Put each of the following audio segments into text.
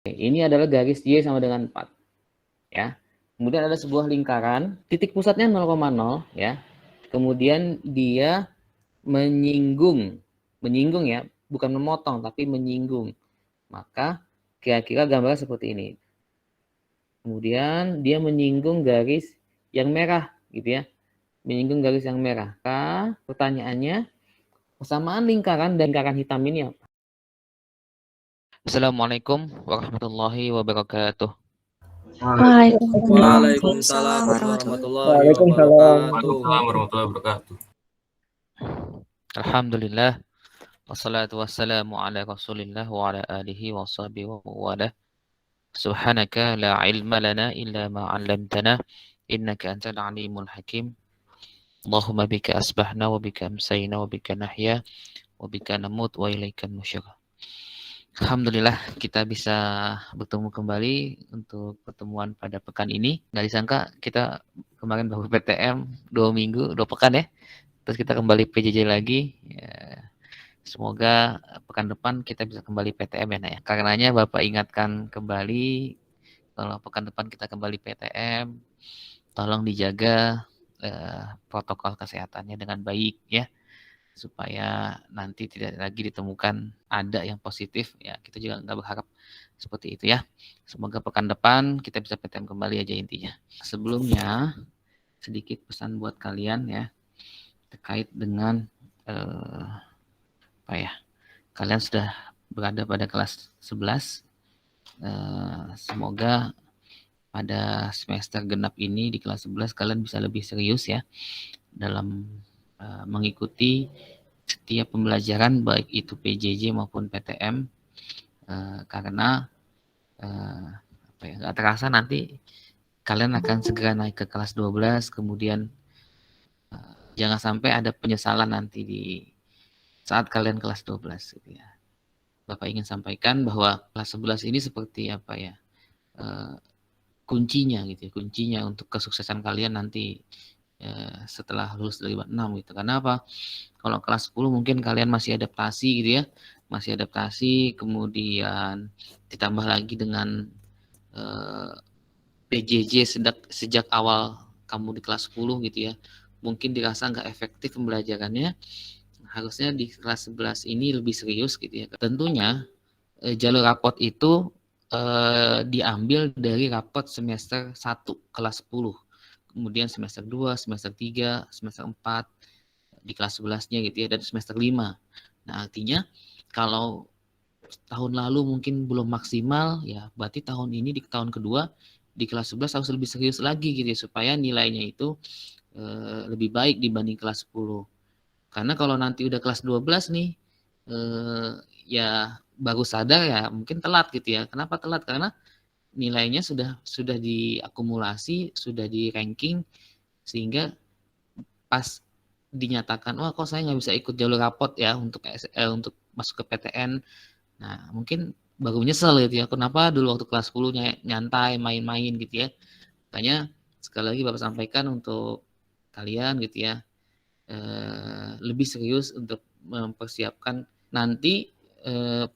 Ini adalah garis Y sama dengan 4. Ya. Kemudian ada sebuah lingkaran, titik pusatnya 0,0 ya. Kemudian dia menyinggung ya, bukan memotong tapi menyinggung. Maka kira-kira gambarnya seperti ini. Kemudian dia menyinggung garis yang merah gitu ya. Menyinggung garis yang merah. Pertanyaannya, persamaan lingkaran dan lingkaran hitam ini apa? Assalamualaikum warahmatullahi wabarakatuh. Waalaikumsalam warahmatullahi wabarakatuh. Warahmatullahi wabarakatuh. Alhamdulillah. Wassalatu wassalamu ala rasulillah wa ala alihi wa sahbihi wa wala. Subhanaka la ilma lana illa ma 'allamtana innaka antal alimul hakim. Allahumma bika asbahna wa bika amsayna wa bika nahya wa bika namut wa ilaikan nusyur. Alhamdulillah kita bisa bertemu kembali untuk pertemuan pada pekan ini. Nggak disangka kita kemarin baru PTM 2 minggu, 2 pekan ya. Terus kita kembali PJJ lagi. Ya, semoga pekan depan kita bisa kembali PTM ya, Nak ya. Karenanya Bapak ingatkan kembali kalau pekan depan kita kembali PTM, tolong dijaga protokol kesehatannya dengan baik ya, supaya nanti tidak lagi ditemukan ada yang positif ya. Kita juga nggak berharap seperti itu ya. Semoga pekan depan kita bisa PTM kembali aja intinya. Sebelumnya sedikit pesan buat kalian ya terkait dengan kalian sudah berada pada kelas 11. Semoga pada semester genap ini di kelas 11 kalian bisa lebih serius ya dalam mengikuti setiap pembelajaran baik itu PJJ maupun PTM, karena nggak terasa nanti kalian akan segera naik ke kelas 12, kemudian jangan sampai ada penyesalan nanti di saat kalian kelas 12 gitu ya. Bapak ingin sampaikan bahwa kelas 11 ini seperti apa ya, kuncinya gitu ya, kuncinya untuk kesuksesan kalian nanti setelah lulus dari 6 gitu. Karena apa? Kalau kelas 10 mungkin kalian masih adaptasi gitu ya, masih adaptasi, kemudian ditambah lagi dengan PJJ sejak awal kamu di kelas 10 gitu ya, mungkin dirasa nggak efektif pembelajarannya. Harusnya di kelas 11 ini lebih serius gitu ya. Tentunya jalur rapot itu diambil dari rapot semester 1 kelas 10. Kemudian semester 2, semester 3, semester 4 di kelas 11-nya gitu ya, dan semester 5. Nah, artinya kalau tahun lalu mungkin belum maksimal ya, berarti tahun ini di tahun kedua di kelas 11 harus lebih serius lagi gitu ya, supaya nilainya itu lebih baik dibanding kelas 10. Karena kalau nanti udah kelas 12 nih, ya baru sadar ya mungkin telat gitu ya. Kenapa telat? Karena nilainya sudah diakumulasi, sudah di ranking, sehingga pas dinyatakan, wah kok saya nggak bisa ikut jalur rapot ya untuk masuk ke PTN. Nah mungkin baru nyesel gitu ya. Kenapa dulu waktu kelas 10 nyantai, main-main gitu ya. Makanya sekali lagi Bapak sampaikan untuk kalian gitu ya, lebih serius untuk mempersiapkan nanti.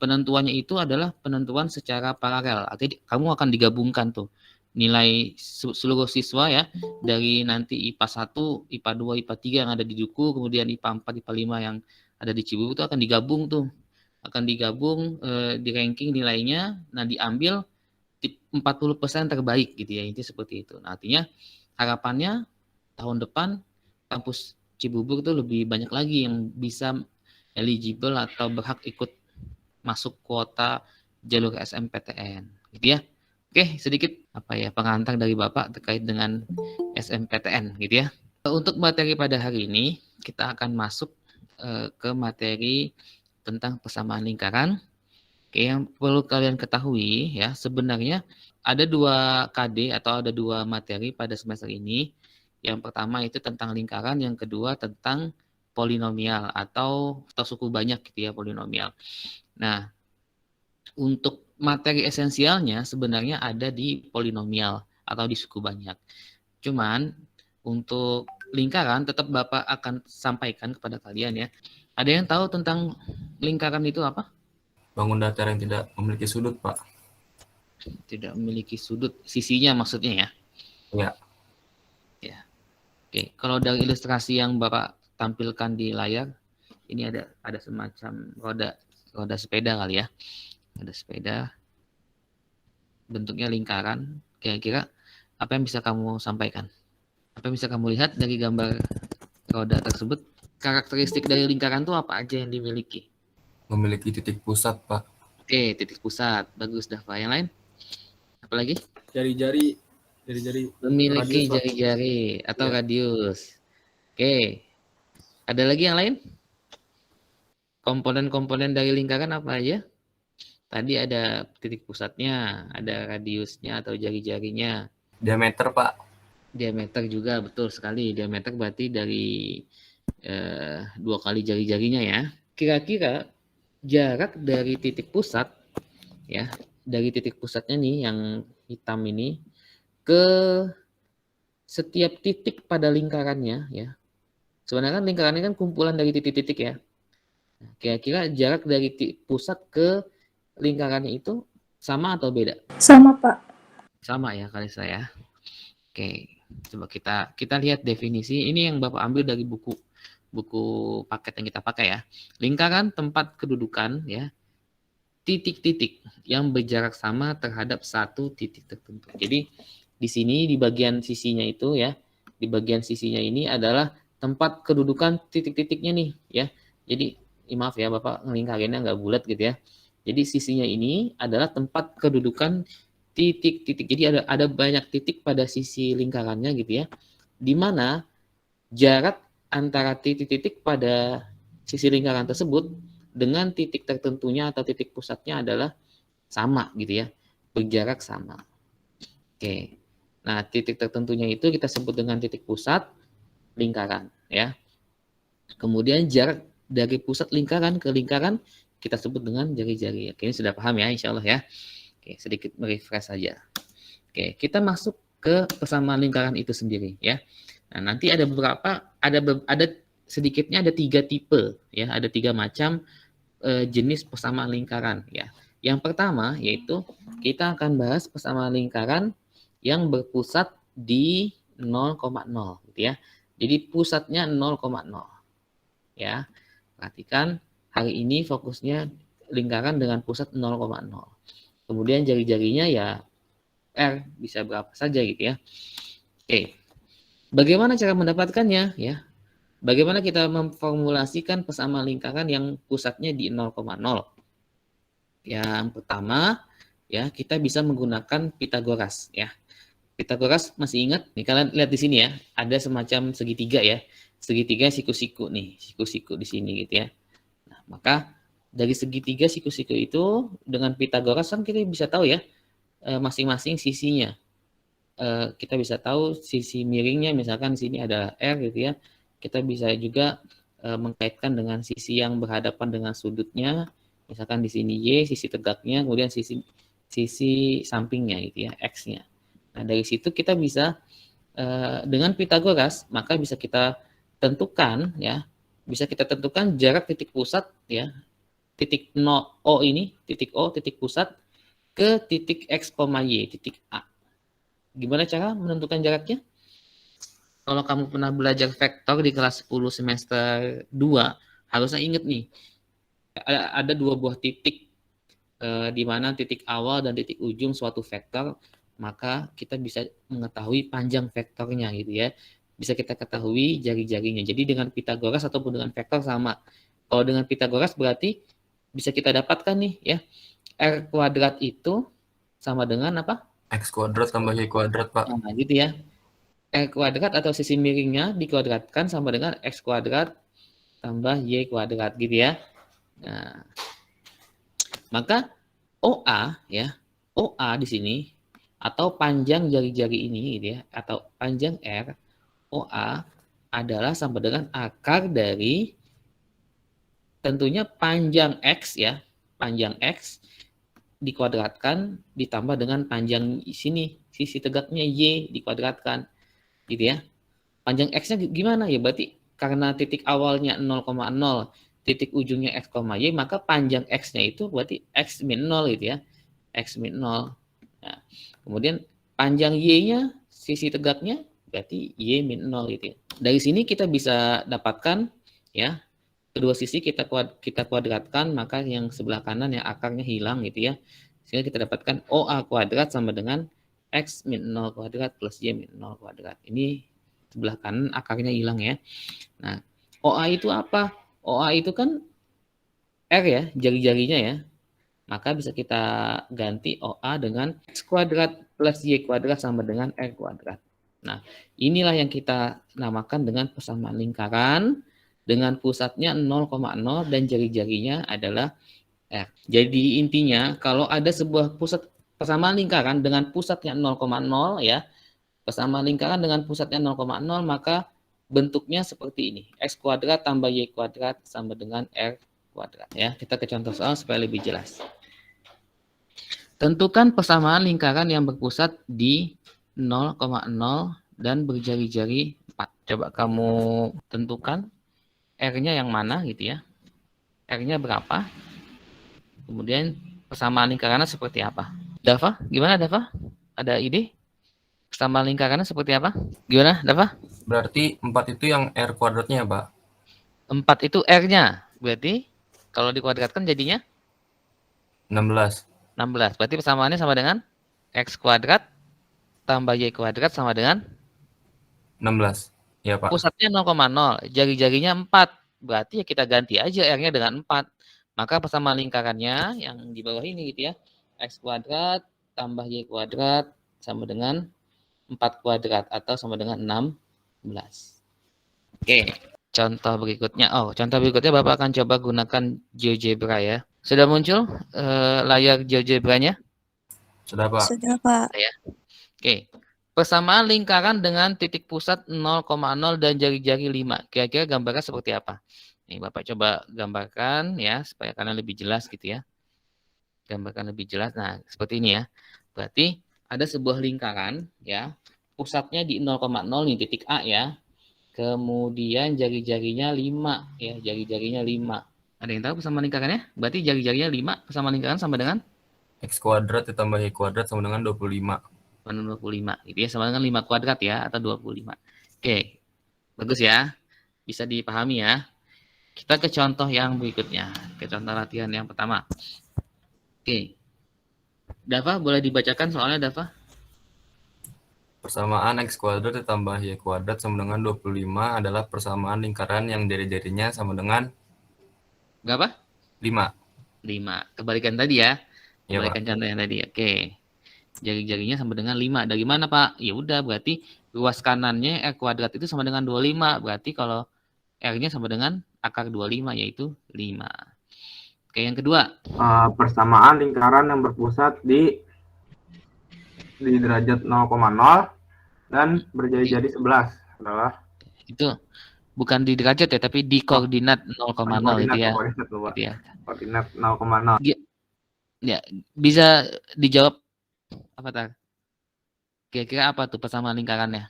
Penentuannya itu adalah penentuan secara paralel. Artinya kamu akan digabungkan tuh nilai seluruh siswa ya, dari nanti IPA 1, IPA 2, IPA 3 yang ada di Duku, kemudian IPA 4, IPA 5 yang ada di Cibubur, itu akan digabung tuh. Akan digabung di ranking nilainya, nah diambil 40% terbaik gitu ya, intinya seperti itu. Nah, artinya harapannya tahun depan kampus Cibubur itu lebih banyak lagi yang bisa eligible atau berhak ikut masuk kuota jalur SMPTN gitu ya. Oke, sedikit pengantar dari Bapak terkait dengan SMPTN gitu ya. Untuk materi pada hari ini kita akan masuk ke materi tentang persamaan lingkaran. Oke, yang perlu kalian ketahui ya, sebenarnya ada 2 KD atau ada 2 materi pada semester ini. Yang pertama itu tentang lingkaran, yang kedua tentang polinomial atau suku banyak gitu ya, polinomial. Nah, untuk materi esensialnya sebenarnya ada di polinomial atau di suku banyak. Cuman untuk lingkaran tetap Bapak akan sampaikan kepada kalian ya. Ada yang tahu tentang lingkaran itu apa? Bangun datar yang tidak memiliki sudut, Pak. Tidak memiliki sudut sisinya maksudnya ya. Ya. Ya. Oke, kalau dari ilustrasi yang Bapak tampilkan di layar, ini ada semacam roda sepeda kali ya. Ada sepeda bentuknya lingkaran. Kira-kira apa yang bisa kamu sampaikan? Apa yang bisa kamu lihat dari gambar roda tersebut? Karakteristik dari lingkaran itu apa aja yang dimiliki? Memiliki titik pusat, Pak. Oke, titik pusat. Bagus, Dava. Yang lain? Apa lagi? Jari-jari Memiliki radius, Pak. jari-jari atau Ya. radius. Oke. Ada lagi yang lain? Komponen-komponen dari lingkaran apa aja? Tadi ada titik pusatnya, ada radiusnya atau jari-jarinya. Diameter, Pak. Diameter juga, betul sekali. Diameter berarti dari 2 kali jari-jarinya ya. Kira-kira jarak dari titik pusat, ya, dari titik pusatnya nih yang hitam ini ke setiap titik pada lingkarannya, ya. Sebenarnya kan lingkarannya kan kumpulan dari titik-titik ya. Kira-kira jarak dari pusat ke lingkarannya itu sama atau beda? Sama, Pak. Sama ya kali saya. Oke, coba kita lihat definisi. Ini yang Bapak ambil dari buku paket yang kita pakai ya. Lingkaran tempat kedudukan ya, titik-titik yang berjarak sama terhadap satu titik tertentu. Jadi di sini di bagian sisinya itu ya, di bagian sisinya ini adalah tempat kedudukan titik-titiknya nih ya. Jadi maaf ya Bapak ngelingkarinnya nggak bulat gitu ya. Jadi sisinya ini adalah tempat kedudukan titik-titik. Jadi ada banyak titik pada sisi lingkarannya gitu ya. Di mana jarak antara titik-titik pada sisi lingkaran tersebut dengan titik tertentunya atau titik pusatnya adalah sama gitu ya. Berjarak sama. Oke. Nah, titik tertentunya itu kita sebut dengan titik pusat lingkaran ya. Kemudian jarak dari pusat lingkaran ke lingkaran kita sebut dengan jari-jari. Oke, ini sudah paham ya insya Allah ya. Oke, sedikit merefresh saja. Oke, kita masuk ke persamaan lingkaran itu sendiri ya. Nah, nanti ada beberapa, ada sedikitnya ada 3 tipe ya, ada 3 macam jenis persamaan lingkaran ya. Yang pertama yaitu kita akan bahas persamaan lingkaran yang berpusat di 0,0 gitu ya. Jadi pusatnya 0,0 ya. Perhatikan hari ini fokusnya lingkaran dengan pusat 0,0. Kemudian jari-jarinya ya R bisa berapa saja gitu ya. Oke. Bagaimana cara mendapatkannya ya? Bagaimana kita memformulasikan persamaan lingkaran yang pusatnya di 0,0? Yang pertama ya, kita bisa menggunakan Pitagoras ya. Pitagoras masih ingat? Nih kalian lihat di sini ya, ada semacam segitiga ya. Segitiga siku-siku nih, siku-siku di sini gitu ya. Nah, maka dari segitiga siku-siku itu dengan Pitagoras kan kita bisa tahu ya masing-masing sisinya. Kita bisa tahu sisi miringnya, misalkan di sini ada R gitu ya. Kita bisa juga mengkaitkan dengan sisi yang berhadapan dengan sudutnya, misalkan di sini Y, sisi tegaknya, kemudian sisi sampingnya gitu ya, X-nya. Nah, dari situ kita bisa dengan Pitagoras, maka bisa kita tentukan ya, bisa kita tentukan jarak titik pusat ya, titik O ini, titik O, titik pusat ke titik X, Y, titik A. Gimana cara menentukan jaraknya? Kalau kamu pernah belajar vektor di kelas 10 semester 2, harusnya ingat nih, ada 2 buah titik, di mana titik awal dan titik ujung suatu vektor, maka kita bisa mengetahui panjang vektornya gitu ya. Bisa kita ketahui jari-jarinya. Jadi dengan Pitagoras ataupun dengan vektor sama. Kalau dengan Pitagoras berarti bisa kita dapatkan nih ya, R kuadrat itu sama dengan apa? X kuadrat tambah Y kuadrat, Pak. Nah, gitu ya. R kuadrat atau sisi miringnya dikuadratkan sama dengan X kuadrat tambah Y kuadrat gitu ya. Nah, maka OA ya, OA di sini atau panjang jari-jari ini gitu ya, atau panjang R, OA adalah sama dengan akar dari tentunya panjang X ya, panjang X dikuadratkan ditambah dengan panjang sini, sisi tegaknya Y dikuadratkan gitu ya. Panjang X-nya gimana ya? Berarti karena titik awalnya 0,0, titik ujungnya X, Y, maka panjang X-nya itu berarti X min 0 gitu ya. X min 0. Kemudian panjang Y-nya, sisi tegaknya, berarti Y min 0 gitu ya. Dari sini kita bisa dapatkan ya, kedua sisi kita kuadratkan, maka yang sebelah kanan yang akarnya hilang gitu ya. Sehingga kita dapatkan OA kuadrat sama dengan X min 0 kuadrat plus Y min 0 kuadrat. Ini sebelah kanan akarnya hilang ya. Nah, OA itu apa? OA itu kan R ya, jari-jarinya ya. Maka bisa kita ganti OA dengan X kuadrat plus Y kuadrat sama dengan R kuadrat. Nah, inilah yang kita namakan dengan persamaan lingkaran dengan pusatnya 0,0 dan jari-jarinya adalah R. Jadi intinya kalau ada sebuah pusat persamaan lingkaran dengan pusatnya 0,0 ya, persamaan lingkaran dengan pusatnya 0,0 maka bentuknya seperti ini. X kuadrat tambah Y kuadrat sama dengan R kuadrat ya. Kita ke contoh soal supaya lebih jelas. Tentukan persamaan lingkaran yang berpusat di 0,0 dan berjari-jari 4. Coba kamu tentukan R-nya yang mana gitu ya. R-nya berapa? Kemudian persamaan lingkarannya seperti apa? Dava, gimana Dava? Ada ide? Persamaan lingkarannya seperti apa? Gimana Dava? Berarti 4 itu yang R kuadratnya, Pak? 4 itu R-nya. Berarti kalau dikuadratkan jadinya 16. 16. Berarti persamaannya sama dengan X kuadrat tambah Y kuadrat sama dengan 16. Ya, Pak. pusatnya 0,0. Jari-jarinya 4. Berarti ya kita ganti aja R-nya dengan 4. Maka persamaan lingkarannya yang di bawah ini gitu ya. X kuadrat tambah Y kuadrat sama dengan 4 kuadrat atau sama dengan 16. Oke. Contoh berikutnya. Contoh berikutnya Bapak akan coba gunakan GeoGebra ya. Sudah muncul layar GeoGebra-nya? Sudah, Pak. Sudah, Pak. Ya. Oke. Persamaan lingkaran dengan titik pusat 0,0 dan jari-jari 5. Kira-kira gambarnya seperti apa? Nih, Bapak coba gambarkan ya, supaya kalian lebih jelas gitu ya. Gambarkan lebih jelas. Nah, seperti ini ya. Berarti ada sebuah lingkaran ya. Pusatnya di 0,0 nih, titik A ya. Kemudian jari-jarinya 5 ya, jari-jarinya 5. Ada yang tahu persamaan lingkarannya? Berarti jari-jarinya 5, persamaan lingkaran sama dengan X kuadrat ditambah Y kuadrat sama dengan 25. 25 gitu ya, sama dengan 5 kuadrat ya, atau 25. Oke, bagus ya, bisa dipahami ya. Kita ke contoh yang berikutnya, ke contoh latihan yang pertama. Oke, Dava boleh dibacakan soalnya Dava? Persamaan X kuadrat ditambah Y kuadrat sama dengan 25 adalah persamaan lingkaran yang jari-jarinya sama dengan Berapa? 5. 5. Kebalikan tadi ya. Ya, Kebalikan Pak. contoh yang tadi. Oke. Jari-jarinya sama dengan 5. Dari mana, Pak? Ya udah, berarti luas kanannya R kuadrat itu sama dengan 25. Berarti kalau R-nya sama dengan akar 25 yaitu 5. Oke, yang kedua. Persamaan lingkaran yang berpusat di derajat 0,0 dan berjari-jari 11 adalah Itu bukan di derajat ya, tapi di koordinat 0,0 itu ya. Koordinat, Gitu ya. Koordinat 0,0. Ya, bisa dijawab apa tak? Kira-kira apa tuh persamaan lingkarannya?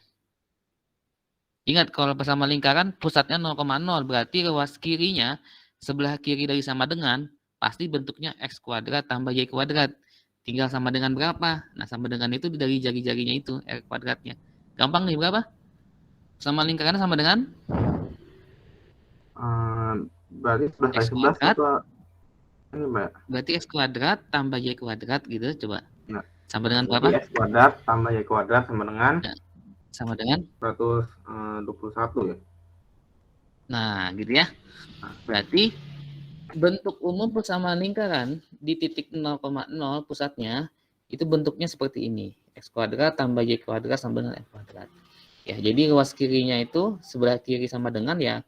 Ingat kalau persamaan lingkaran pusatnya 0,0 berarti luas kirinya sebelah kiri dari sama dengan pasti bentuknya X kuadrat tambah Y kuadrat. Tinggal sama dengan berapa? Nah, sama dengan itu dari jari-jarinya itu R kuadratnya. Gampang nih, berapa? Persamaan lingkarannya sama dengan Berarti 11 kali 11 itu ini, Mbak. Berarti X kuadrat tambah Y kuadrat gitu, coba. Nah, sama dengan berapa? X kuadrat tambah Y kuadrat sama dengan Sama dengan 121 ya. Nah, gitu ya. Berarti bentuk umum persamaan lingkaran di titik 0,0 pusatnya itu bentuknya seperti ini. X kuadrat tambah Y kuadrat sama dengan F kuadrat. Ya, jadi luas kirinya itu sebelah kiri sama dengan ya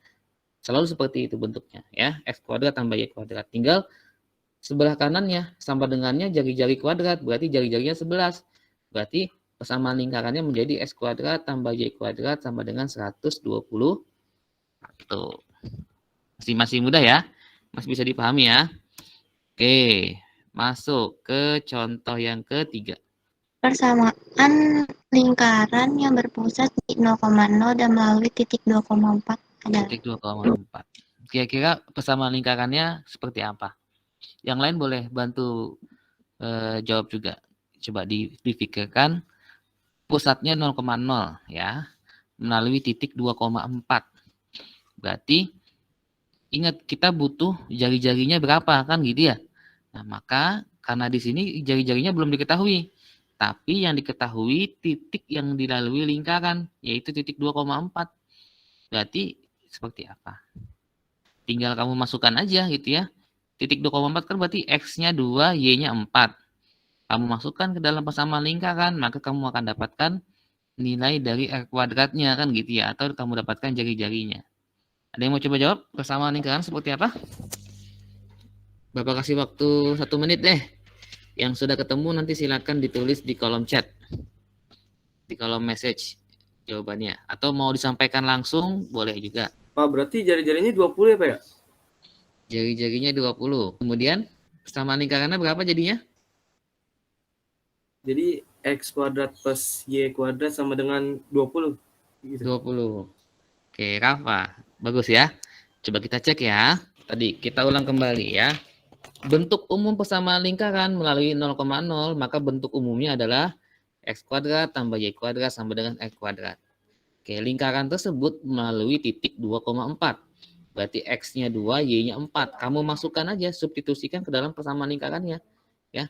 selalu seperti itu bentuknya ya. X kuadrat tambah Y kuadrat. Tinggal sebelah kanannya sama dengannya jari-jari kuadrat, berarti jari-jarinya 11. Berarti persamaan lingkarannya menjadi X kuadrat tambah Y kuadrat sama dengan 120. Tuh. Masih mudah ya. Masih bisa dipahami ya. Oke, masuk ke contoh yang ketiga. Persamaan lingkaran yang berpusat di 0,0 dan melalui titik 2,4 adalah Titik 2,4. Kira-kira persamaan lingkarannya seperti apa? Yang lain boleh bantu jawab juga. Coba dipikirkan pusatnya 0,0 ya, melalui titik 2,4. Berarti ingat kita butuh jari-jarinya berapa kan gitu ya. Nah, maka karena di sini jari-jarinya belum diketahui, tapi yang diketahui titik yang dilalui lingkaran yaitu titik 2,4. Berarti seperti apa? Tinggal kamu masukkan aja gitu ya. Titik 2,4 kan berarti X-nya 2, Y-nya 4. Kamu masukkan ke dalam persamaan lingkaran, maka kamu akan dapatkan nilai dari R kuadratnya kan gitu ya. Atau kamu dapatkan jari-jarinya. Ada yang mau coba jawab persamaan lingkaran seperti apa? Bapak kasih waktu 1 menit deh. Yang sudah ketemu nanti silakan ditulis di kolom chat. Di kolom message jawabannya. Atau mau disampaikan langsung, boleh juga. Pak, berarti jari-jarinya 20 ya Pak ya? Jari-jarinya 20. Kemudian persamaan lingkarannya berapa jadinya? Jadi X kuadrat plus Y kuadrat sama dengan 20. Gitu. 20. Oke, Rafa. Bagus ya. Coba kita cek ya. Tadi kita ulang kembali ya. Bentuk umum persamaan lingkaran melalui 0,0, maka bentuk umumnya adalah X kuadrat tambah Y kuadrat sama dengan X kuadrat. Oke, lingkaran tersebut melalui titik 2,4. Berarti X-nya 2, Y-nya 4. Kamu masukkan aja, substitusikan ke dalam persamaan lingkarannya. Ya.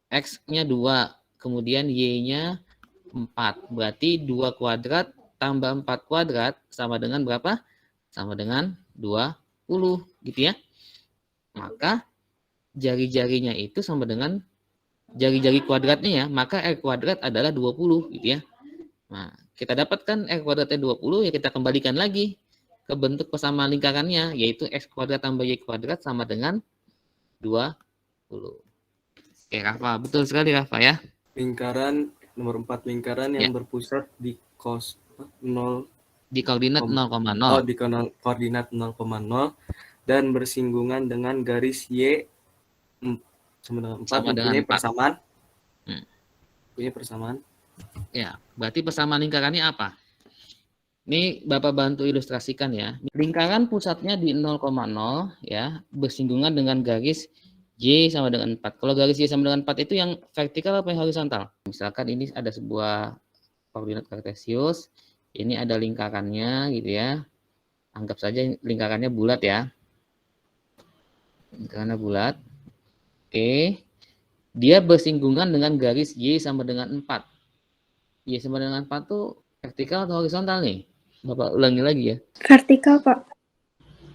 X-nya 2, kemudian Y-nya 4. Berarti 2 kuadrat tambah 4 kuadrat sama dengan berapa? Sama dengan 20 gitu ya. Maka jari-jarinya itu sama dengan jari-jari kuadratnya ya. Maka R kuadrat adalah 20 gitu ya. Nah, kita dapatkan R kuadratnya 20, ya kita kembalikan lagi ke bentuk persamaan lingkarannya, yaitu X kuadrat tambah Y kuadrat sama dengan 20. Oke, Rafa. Betul sekali, Rafa ya. Lingkaran nomor 4, lingkaran yang berpusat di 0, di koordinat 0,0. Oh, di koordinat 0,0 dan bersinggungan dengan garis Y sama dengan 4 Sama dengan mempunyai 4. persamaan. Hmm. Punya persamaan. Ya, berarti persamaan lingkarannya apa? Ini Bapak bantu ilustrasikan ya. Lingkaran pusatnya di 0,0 ya, bersinggungan dengan garis Y sama dengan 4. Kalau garis Y sama dengan 4 itu yang vertikal apa yang horizontal? Misalkan ini ada sebuah koordinat kartesius, ini ada lingkarannya gitu ya. Anggap saja lingkarannya bulat ya. Lingkarannya bulat. Oke. Dia bersinggungan dengan garis Y sama dengan 4. Y sama dengan 4 tuh vertikal atau horizontal nih? Bapak ulangi lagi ya. Vertikal, Pak.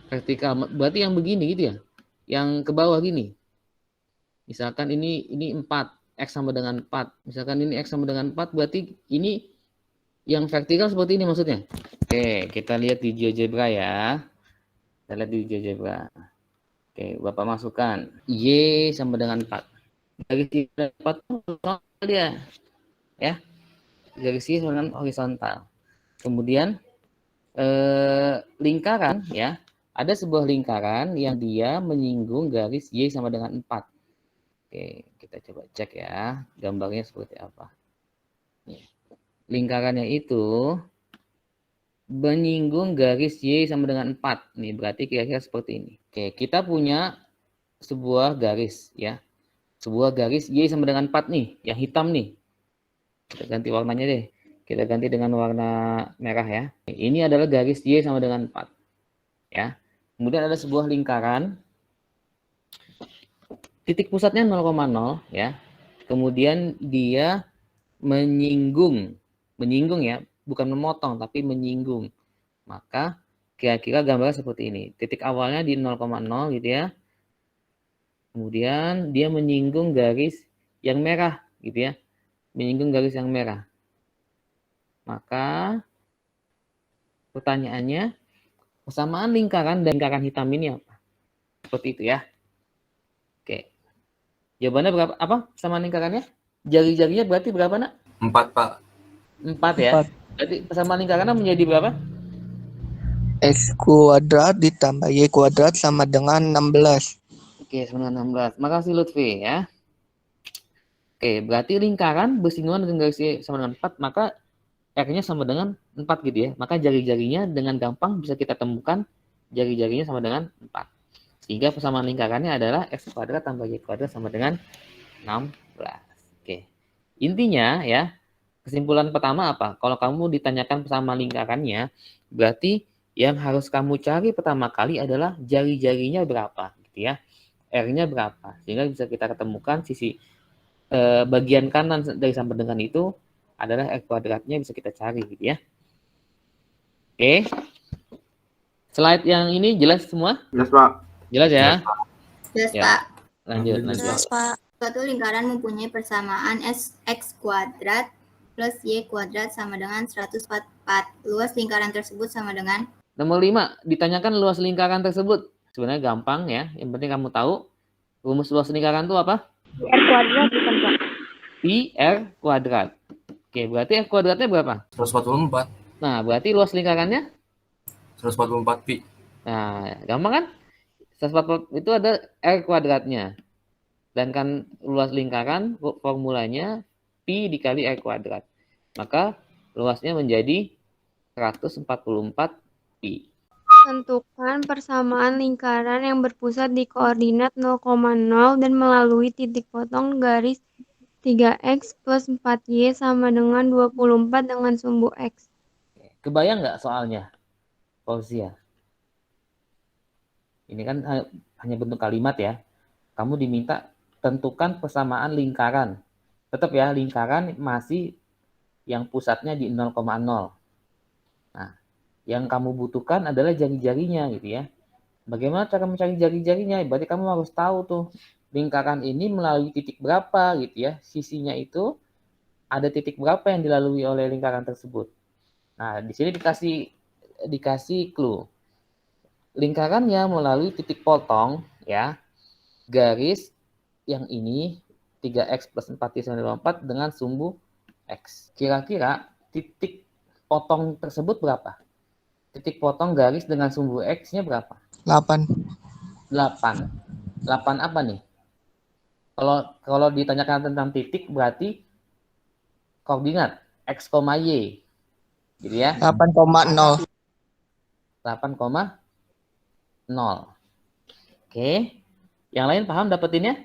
Vertikal. Berarti yang begini gitu ya. Yang ke bawah gini. Misalkan ini 4. X sama dengan 4. Misalkan ini X sama dengan 4. Berarti ini yang vertikal seperti ini maksudnya. Oke, kita lihat di GeoGebra ya. Kita lihat di GeoGebra. Oke, Bapak masukkan. Y sama dengan 4. Garis Y dan 4 horizontal dia. Ya. Garis Y sama dengan horizontal. Kemudian lingkaran ya, ada sebuah lingkaran yang dia menyinggung garis Y sama dengan 4. Oke, kita coba cek ya, gambarnya seperti apa. Lingkarannya itu menyinggung garis Y sama dengan 4. Nih, berarti kira-kira seperti ini. Oke, kita punya sebuah garis ya. Sebuah garis Y sama dengan 4 nih, yang hitam nih. Kita ganti warnanya deh. Kita ganti dengan warna merah ya. Ini adalah garis Y sama dengan 4. Ya. Kemudian ada sebuah lingkaran. Titik pusatnya 0,0 ya. Kemudian dia menyinggung ya, bukan memotong tapi menyinggung. Maka kira-kira gambarnya seperti ini. Titik awalnya di 0,0 gitu ya. Kemudian dia menyinggung garis yang merah gitu ya. Menyinggung garis yang merah. Maka pertanyaannya, persamaan lingkaran dan lingkaran hitam ini apa? Seperti itu ya. Oke. Jawabannya berapa? Apa persamaan lingkarannya? Jari-jarinya berarti berapa, Nak? 4, Pak. 4 ya. Berarti persamaan lingkarannya menjadi berapa? X kuadrat ditambah Y kuadrat sama dengan 16. Oke, sama dengan 16. Makasih Lutfi ya. Oke, berarti lingkaran bersinggungan dengan garis Y sama dengan 4, maka R-nya sama dengan 4 gitu ya. Maka jari-jarinya dengan gampang bisa kita temukan jari-jarinya sama dengan 4. Sehingga persamaan lingkarannya adalah X kuadrat tambah Y kuadrat sama dengan 16. Oke. Intinya ya, kesimpulan pertama apa? Kalau kamu ditanyakan persamaan lingkarannya, berarti yang harus kamu cari pertama kali adalah jari-jarinya berapa, gitu ya. R-nya berapa, sehingga bisa kita ketemukan sisi bagian kanan dari sampai dengan itu adalah R kuadratnya, bisa kita cari, gitu ya. Oke. Slide yang ini jelas semua? Jelas, Pak. Jelas ya? Jelas, Ya. Pak. Lanjut. Jelas, Pak. Suatu lingkaran mempunyai persamaan x kuadrat plus y kuadrat sama dengan 144. Luas lingkaran tersebut sama dengan Nomor 5, ditanyakan luas lingkaran tersebut. Sebenarnya gampang ya, yang penting kamu tahu rumus luas lingkaran itu apa? R kuadrat bukan, Pak? Pi R kuadrat. Oke, berarti R kuadratnya berapa? 144. Nah, berarti luas lingkarannya? 144 pi. Nah, gampang kan? 144 itu ada R kuadratnya. Dan kan luas lingkaran formulanya pi dikali R kuadrat. Maka luasnya menjadi 144 pi. Tentukan persamaan lingkaran yang berpusat di koordinat 0,0 dan melalui titik potong garis 3x plus 4y sama dengan 24 dengan sumbu x. Kebayang nggak soalnya, Fauzia? Ini kan hanya bentuk kalimat ya. Kamu diminta tentukan persamaan lingkaran. Tetap ya, lingkaran masih yang pusatnya di 0,0. Nah, yang kamu butuhkan adalah jari-jarinya gitu ya. Bagaimana cara mencari jari-jarinya? Berarti kamu harus tahu tuh lingkaran ini melalui titik berapa gitu ya. Sisinya itu ada titik berapa yang dilalui oleh lingkaran tersebut. Nah, di sini dikasih clue. Lingkarannya melalui titik potong ya. Garis yang ini 3x plus 4y sama dengan 4 dengan sumbu x. Kira-kira titik potong tersebut berapa? Titik potong garis dengan sumbu x-nya berapa? 8. 8. 8 apa nih? Kalau ditanyakan tentang titik berarti koordinat x, y. Gitu ya. 8,0. 8,0. Oke. Yang lain paham dapetinnya?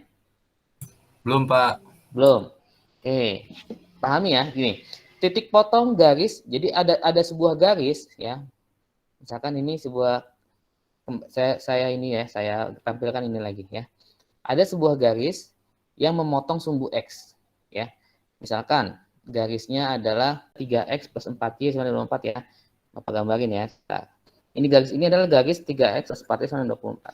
Belum, Pak. Belum. Oke. Pahami ya, gini. Titik potong garis, jadi ada sebuah garis ya. Misalkan ini sebuah saya tampilkan ini lagi ya. Ada sebuah garis yang memotong sumbu x ya. Misalkan garisnya adalah 3x plus 4y sama dengan 24 ya. Bapak gambarin ya. Nah, ini adalah garis 3x plus 4y sama dengan 24.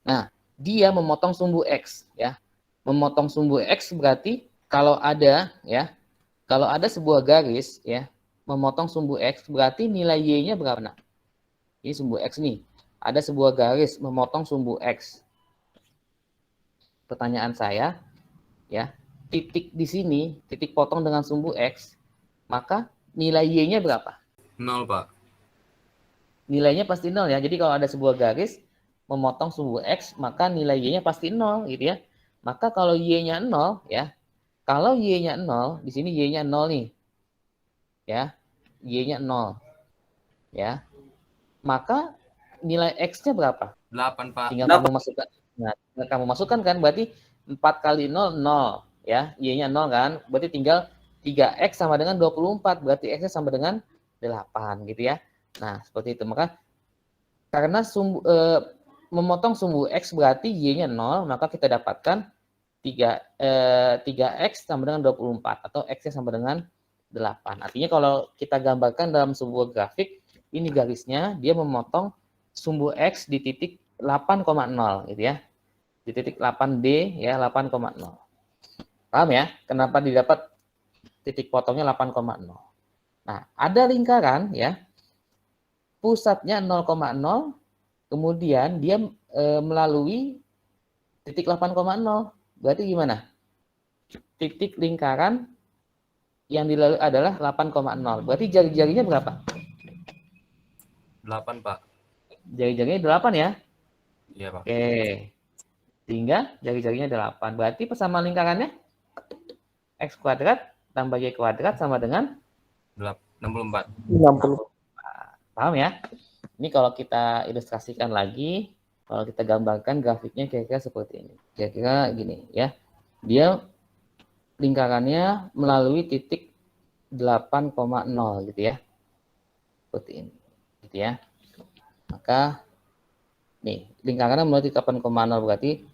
Nah, dia memotong sumbu x ya. Memotong sumbu x berarti kalau ada sebuah garis ya memotong sumbu x berarti nilai y-nya berapa? Nah, ini sumbu x nih. Ada sebuah garis memotong sumbu x. Pertanyaan saya ya, titik di sini, titik potong dengan sumbu x, maka nilai y-nya berapa? 0, Pak. Nilainya pasti 0 ya. Jadi kalau ada sebuah garis memotong sumbu x, maka nilai y-nya pasti 0 gitu ya. Maka kalau y-nya 0 ya. Kalau y-nya 0, di sini y-nya 0 nih. Ya. Y-nya 0. Ya. Maka nilai x-nya berapa? 8, Pak. Tinggal kamu masukkan. Nah, kamu masukkan kan berarti 4 kali 0 0 ya. Y-nya 0 kan? Berarti tinggal 3x sama dengan 24, berarti x-nya sama dengan 8 gitu ya. Nah, seperti itu. Maka karena memotong sumbu x berarti y-nya 0, maka kita dapatkan 3x sama dengan 24 atau x-nya sama dengan 8. Artinya kalau kita gambarkan dalam sebuah grafik, ini garisnya dia memotong sumbu x di titik 8,0 gitu ya. Di titik 8D ya, 8,0. Paham ya? Kenapa didapat titik potongnya 8,0? Nah, ada lingkaran ya. Pusatnya 0,0, kemudian dia melalui titik 8,0. Berarti gimana? Titik lingkaran yang dilalui adalah 8,0. Berarti jari-jarinya berapa? 8, Pak. Jari-jarinya 8 ya? Iya, Pak. Oke. Sehingga jari-jarinya 8. Berarti persamaan lingkarannya x kuadrat tambah y kuadrat sama dengan 64. 60. Paham ya? Ini kalau kita ilustrasikan lagi, kalau kita gambarkan grafiknya kira-kira seperti ini. Kira-kira gini ya. Dia lingkarannya melalui titik 8,0 gitu ya. Seperti ini. Gitu ya. Maka nih, lingkarannya melalui titik 8,0 berarti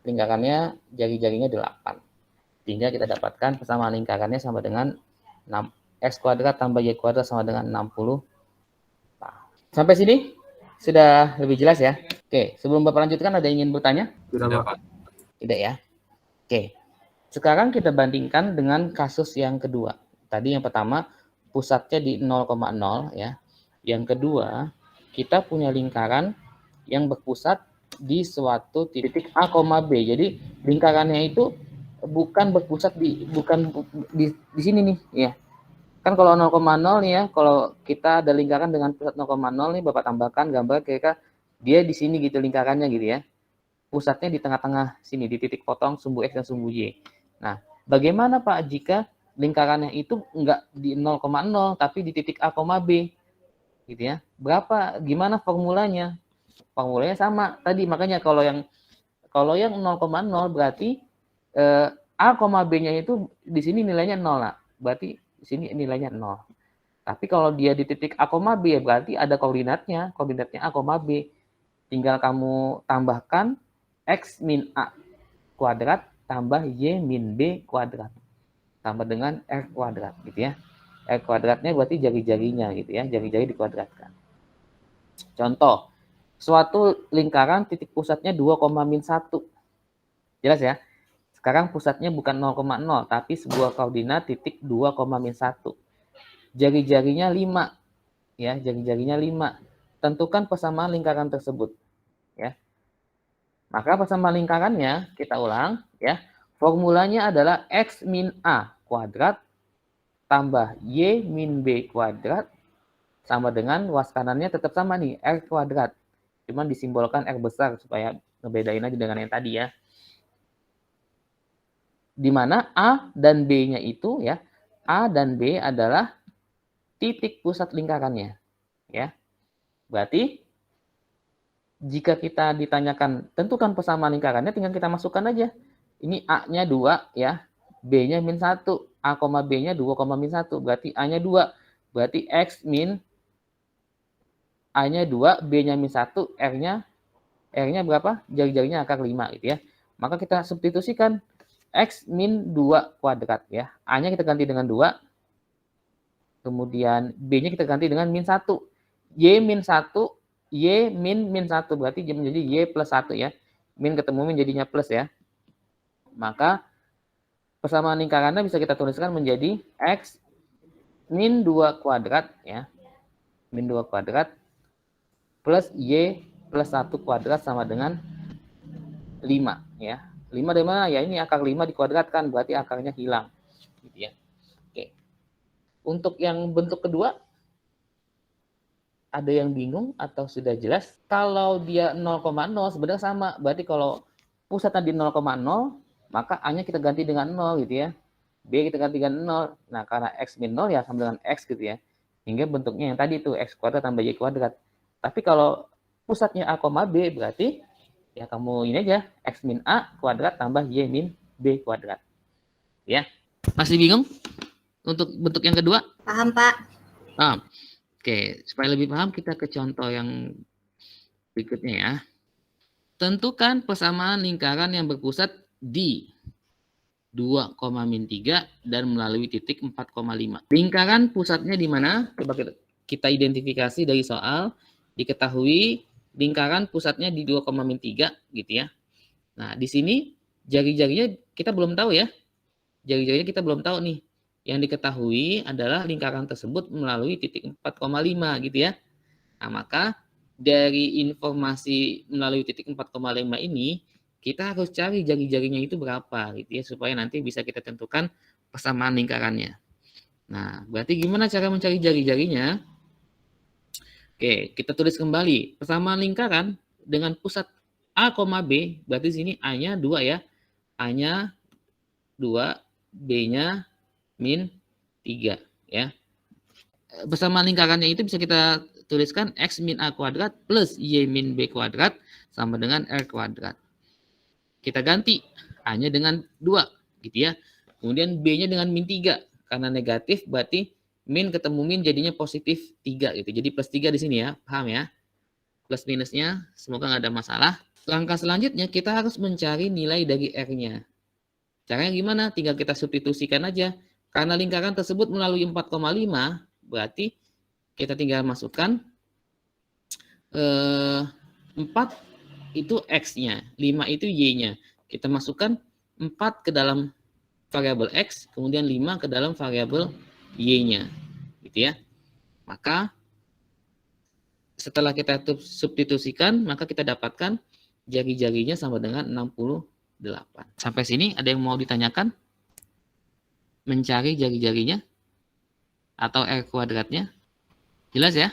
lingkarannya jari-jarinya 8. Sehingga kita dapatkan persamaan lingkarannya sama dengan 6x kuadrat tambah y kuadrat sama dengan 60. Nah, sampai sini sudah lebih jelas ya. Oke, sebelum Bapak lanjutkan ada yang ingin bertanya? Sudah, Tidak, Pak. Pak. Tidak ya. Oke. Sekarang kita bandingkan dengan kasus yang kedua. Tadi yang pertama pusatnya di 0,0 ya. Yang kedua, kita punya lingkaran yang berpusat di suatu titik A, B. Jadi lingkarannya itu bukan berpusat di sini nih ya. Kan kalau 0,0 nih ya, kalau kita ada lingkaran dengan pusat 0,0 nih Bapak tambahkan gambar kira-kira dia di sini gitu lingkarannya gitu ya. Pusatnya di tengah-tengah sini di titik potong sumbu X dan sumbu Y. Nah, bagaimana Pak jika lingkarannya itu enggak di 0,0 tapi di titik A, B gitu ya. Gimana formulanya? Formulanya sama tadi, makanya kalau yang 0,0 berarti A, B-nya itu di sini nilainya 0 lah. Berarti di sini nilainya 0. Tapi kalau dia di titik A, B ya berarti ada koordinatnya A, B. Tinggal kamu tambahkan X min A kuadrat tambah Y min B kuadrat. Tambah dengan R kuadrat gitu ya. R kuadratnya berarti jari-jarinya gitu ya. Jari-jari dikuadratkan. Contoh, suatu lingkaran titik pusatnya 2,-1. Jelas ya? Sekarang pusatnya bukan 0,0 tapi sebuah koordinat titik 2,-1. Jari-jarinya 5. Ya, jari-jarinya 5. Tentukan persamaan lingkaran tersebut. Ya. Maka persamaan lingkarannya kita ulang ya. Formulanya adalah X min A kuadrat tambah Y min B kuadrat sama dengan luas kanannya tetap sama nih, R kuadrat. Cuman disimbolkan R besar supaya ngebedain aja dengan yang tadi ya. Di mana A dan B-nya itu ya, A dan B adalah titik pusat lingkarannya. Ya. Berarti jika kita ditanyakan tentukan persamaan lingkarannya, tinggal kita masukkan aja. Ini A-nya 2 ya, B-nya min 1, A, B-nya 2,-1, berarti A-nya 2. Berarti X min A-nya 2, B-nya min 1, R-nya berapa? Jari-jarinya akar 5 gitu ya. Maka kita substitusikan X min 2 kuadrat ya. A-nya kita ganti dengan 2. Kemudian B-nya kita ganti dengan min 1. Y min 1, Y min 1 berarti menjadi Y plus 1 ya. Min ketemu min jadinya plus ya. Maka persamaan lingkarannya bisa kita tuliskan menjadi X min 2 kuadrat ya. Min 2 kuadrat plus Y plus 1 kuadrat sama dengan 5 ya. 5 dari mana? Ya ini akar 5 dikuadratkan berarti akarnya hilang. Gitu ya. Oke. Untuk yang bentuk kedua ada yang bingung atau sudah jelas? Kalau dia 0,0 sebenarnya sama. Berarti kalau pusatnya di 0,0, maka A-nya kita ganti dengan 0 gitu ya. B kita ganti dengan 0. Nah, karena X min 0 ya sama dengan X gitu ya. Hingga bentuknya yang tadi itu X kuadrat tambah Y kuadrat. Tapi kalau pusatnya A, B berarti ya kamu ini aja. X min A kuadrat tambah Y min B kuadrat. Ya. Masih bingung? Untuk bentuk yang kedua? Paham, Pak? Paham. Oke, supaya lebih paham kita ke contoh yang berikutnya ya. Tentukan persamaan lingkaran yang berpusat di 2,-3 dan melalui titik 4,5. Lingkaran pusatnya di mana? Coba kita identifikasi dari soal. Diketahui lingkaran pusatnya di 2,-3 gitu ya. Nah, di sini jari-jarinya kita belum tahu ya. Jari-jarinya kita belum tahu nih. Yang diketahui adalah lingkaran tersebut melalui titik 4,5 gitu ya. Nah, maka dari informasi melalui titik 4,5 ini, kita harus cari jari-jarinya itu berapa gitu ya, supaya nanti bisa kita tentukan persamaan lingkarannya. Nah, berarti gimana cara mencari jari-jarinya? Oke, kita tulis kembali. Persamaan lingkaran dengan pusat A, B, berarti sini A-nya 2 ya. A-nya 2, B-nya min 3 ya. Persamaan lingkarannya itu bisa kita tuliskan X min A kuadrat plus Y min B kuadrat sama dengan R kuadrat. Kita ganti A-nya dengan 2 gitu ya. Kemudian B-nya dengan min 3. Karena negatif berarti min ketemu min jadinya positif 3 gitu. Jadi plus 3 di sini ya. Paham ya? Plus minusnya semoga nggak ada masalah. Langkah selanjutnya kita harus mencari nilai dari R-nya. Caranya gimana? Tinggal kita substitusikan aja. Karena lingkaran tersebut melalui 4,5, berarti kita tinggal masukkan 4 itu X-nya, 5 itu Y-nya. Kita masukkan 4 ke dalam variabel X, kemudian 5 ke dalam variabel Y-nya. Gitu ya. Maka setelah kita substitusikan, maka kita dapatkan jari-jarinya sama dengan 68. Sampai sini ada yang mau ditanyakan? Mencari jari-jarinya? Atau R kuadratnya? Jelas ya?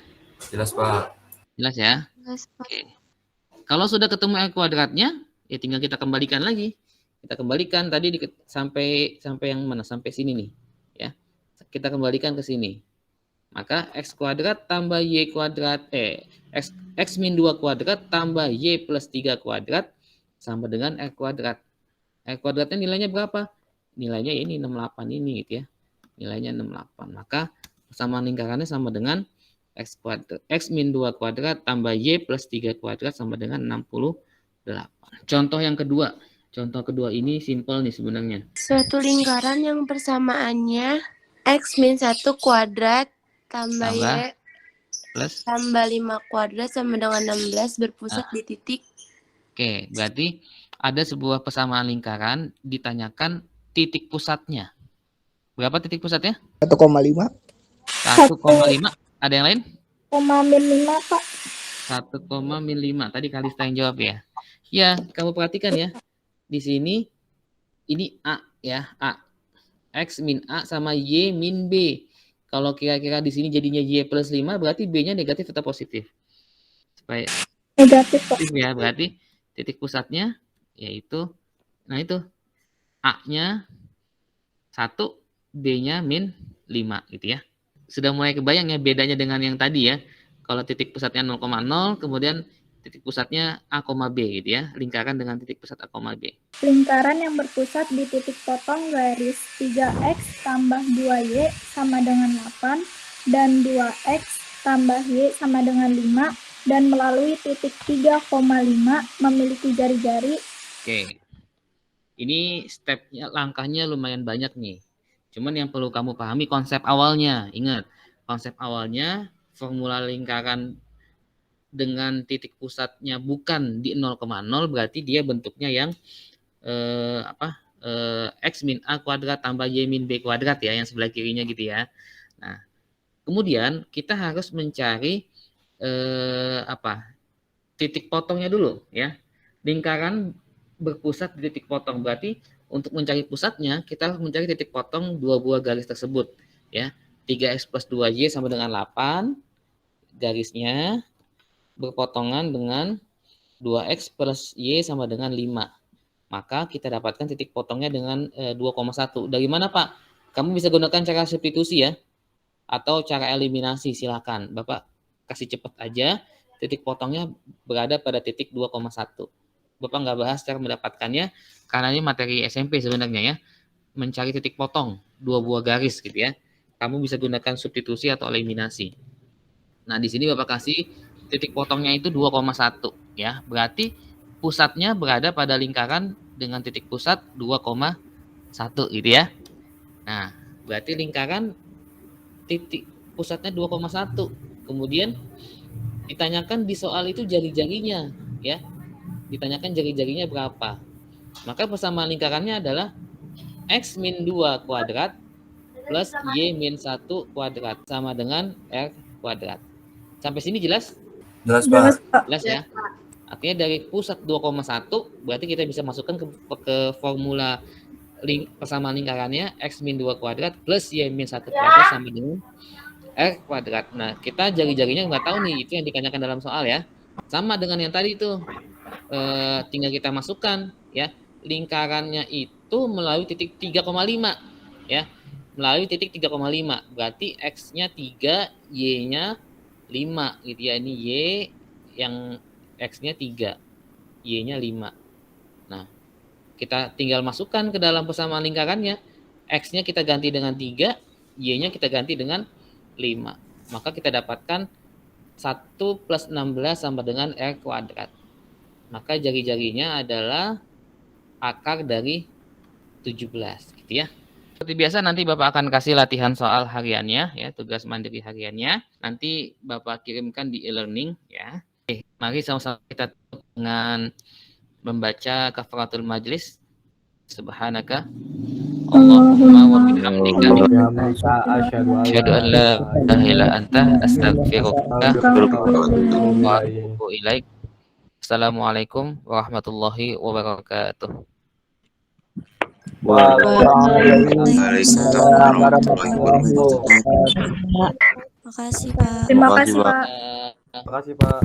Jelas, Pak. Jelas ya? Jelas, Pak. Oke. Kalau sudah ketemu R kuadratnya, ya tinggal kita kembalikan lagi. Kita kembalikan tadi sampai yang mana? Sampai sini nih. Ya. Kita kembalikan ke sini. Maka X kuadrat tambah Y kuadrat, X min 2 kuadrat tambah Y plus 3 kuadrat sama dengan R kuadrat. R kuadratnya nilainya berapa? Nilainya ini 68 ini gitu ya. Nilainya 68. Maka persamaan lingkarannya sama dengan X kuadrat, X min 2 kuadrat tambah Y plus 3 kuadrat sama dengan 68. Contoh yang kedua. Contoh kedua ini simpel nih sebenarnya. Suatu lingkaran yang persamaannya X min 1 kuadrat tambah Y plus tambah 5 kuadrat sama dengan 16 berpusat di titik. Oke, berarti ada sebuah persamaan lingkaran ditanyakan titik pusatnya. Berapa titik pusatnya? 1,5. 1,5. Ada yang lain? 1,5 Pak. 1,5. Tadi Kalista yang jawab ya. Ya, kamu perhatikan ya. Di sini ini A ya, A. X min A sama Y min B. Kalau kira-kira di sini jadinya Y plus 5, berarti B-nya negatif atau positif? Supaya Negatif Pak. ya, berarti titik pusatnya yaitu, nah itu, A-nya 1, B-nya min 5 gitu ya. Sudah mulai kebayang ya bedanya dengan yang tadi ya. Kalau titik pusatnya 0,0, kemudian titik pusatnya A, B gitu ya. Lingkaran dengan titik pusat A, B. Lingkaran yang berpusat di titik potong garis 3X tambah 2Y sama dengan 8 dan 2X tambah Y sama dengan 5 dan melalui titik 3,5 memiliki jari-jari. Oke. Ini stepnya, langkahnya lumayan banyak nih. Cuman yang perlu kamu pahami konsep awalnya. Ingat, konsep awalnya formula lingkaran dengan titik pusatnya bukan di 0,0 berarti dia bentuknya yang X min A kuadrat tambah Y min B kuadrat ya, yang sebelah kirinya gitu ya. Nah, kemudian kita harus mencari titik potongnya dulu ya. Lingkaran berpusat di titik potong, berarti untuk mencari pusatnya kita harus mencari titik potong dua buah garis tersebut ya. 3X plus 2Y sama dengan 8, garisnya berpotongan dengan 2X plus Y sama dengan 5. Maka kita dapatkan titik potongnya dengan 2,1. Dari mana Pak? Kamu bisa gunakan cara substitusi ya, atau cara eliminasi, silakan. Bapak kasih cepat aja, titik potongnya berada pada titik 2,1. Bapak nggak bahas cara mendapatkannya, karena ini materi SMP sebenarnya ya. Mencari titik potong, dua buah garis gitu ya. Kamu bisa gunakan substitusi atau eliminasi. Nah, di sini Bapak kasih titik potongnya itu 2,1 ya. Berarti pusatnya berada pada lingkaran dengan titik pusat 2,1 gitu ya. Nah, berarti lingkaran titik pusatnya 2,1. Kemudian ditanyakan di soal itu jari-jarinya ya. Ditanyakan jari-jarinya berapa. Maka persamaan lingkarannya adalah X min 2 kuadrat plus Y min 1 kuadrat sama dengan R kuadrat. Sampai sini jelas? Jelas, Pak. Jelas ya? Artinya dari pusat 2,1 berarti kita bisa masukkan ke formula persamaan lingkarannya X min 2 kuadrat plus Y min 1 kuadrat sama dengan R kuadrat. Nah, kita jari-jarinya nggak tahu nih, itu yang ditanyakan dalam soal ya. Sama dengan yang tadi itu. Tinggal kita masukkan ya. Lingkarannya itu melalui titik 3,5 ya. Melalui titik 3,5. Berarti X-nya 3, Y-nya 5 gitu ya. Ini Y yang X-nya 3, Y-nya 5. Nah, kita tinggal masukkan ke dalam persamaan lingkarannya. X-nya kita ganti dengan 3, Y-nya kita ganti dengan 5. Maka kita dapatkan 1 plus 16 sama dengan R kuadrat. Maka jari-jarinya adalah akar dari 17 gitu ya. Seperti biasa nanti Bapak akan kasih latihan soal hariannya ya, tugas mandiri hariannya. Nanti Bapak kirimkan di e-learning ya. Oke, mari sama-sama kita tutup dengan membaca kafaratul majlis. Subhanaka Allahumma wa bihamdika asyhadu an la ilaha illa anta astaghfiruka wa atubu ilaik. Assalamualaikum warahmatullahi wabarakatuh. Waalaikumsalam warahmatullahi wabarakatuh. Makasih Pak. Terima kasih, Pak. Makasih Pak.